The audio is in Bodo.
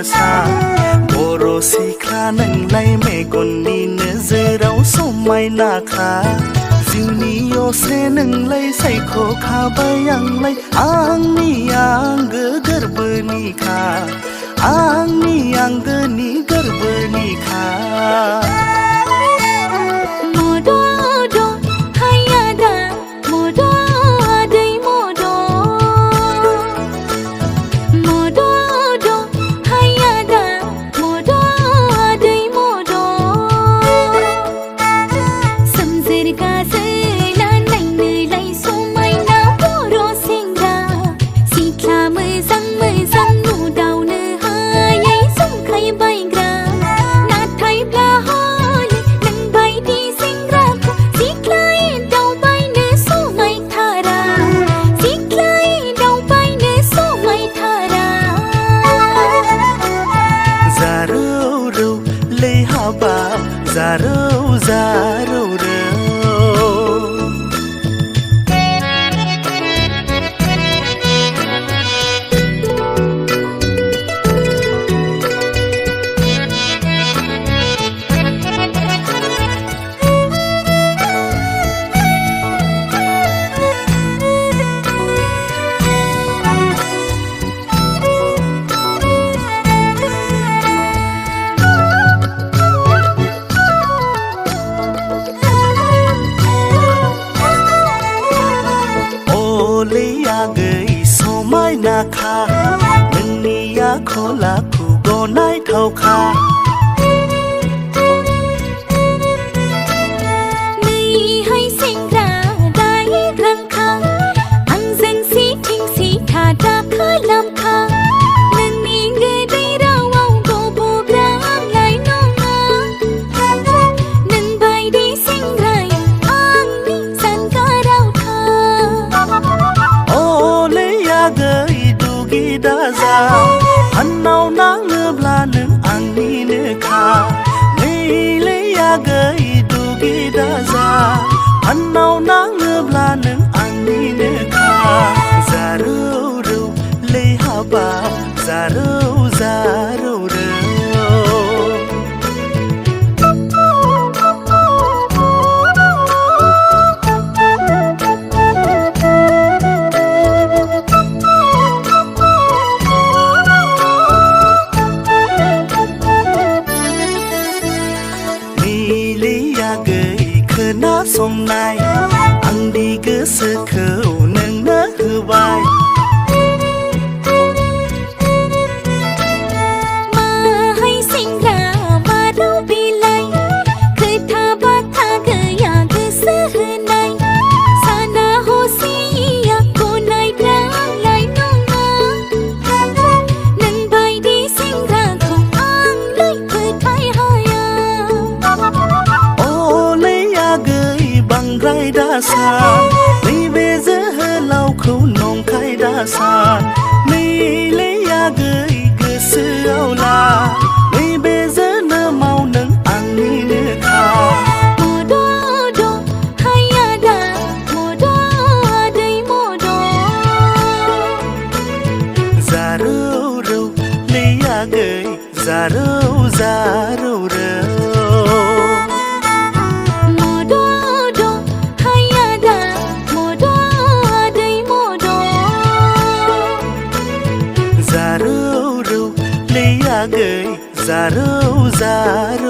รสาโบโรสีคลาหนึ่งไลเมกุนนีเนเจเราสมัยนาคาซิวนี้โยเซหนึ่งไลใส่โคคาไปยังไลอังนี่ยังเกอเกอร์เบนีคาอังนี่ยังเกอนี่เกอร์เบนีคาขอลาคูโกนายเท่าคาไม่ให้สิ่งราได้รังคาอันเซนสีทิ้งสีทาดาเคยลำคานั่นนี่เงยได้เราเอาโกโบกรางไหลน้องมานั่นใบดีสิ่งไรอังนี่สันกาเราคาโอเลยยาเกยดูกีดาซาอันเอานางเงือบลาหนึ่งอังนี่เนื้อขาไม่เลยอยากเกยดูกีดาซาอันเอานางเงือบลาหนึ่งอังนี่เนื้อขาซารูรูเลยหาบาซารูซารูรูน่าสมนายอังดีก็เสือเขียวหนึ่งเนื้อคือใบมาให้สิ่งรามาเราปีไลเคยทาบาทาเกยอยากคือเสือในสานาโฮซีอยากโกนายพลางไหลน้องมานั่นใบดีสิ่งราของอังเลยเคยไทยหายาบังไรดาซาไม่เบเจอเหล่าเขานองไข่ดาซาไม่เลยอยากเกยเกษเอาลาไม่เบเจอเนื้อเมาหนึ่งอังนี่เนื้อขาโมโดโดให้ยาดาโมโดได้โมโดซารูรูเลยอยากเกยซารูซารูรูซารูซารู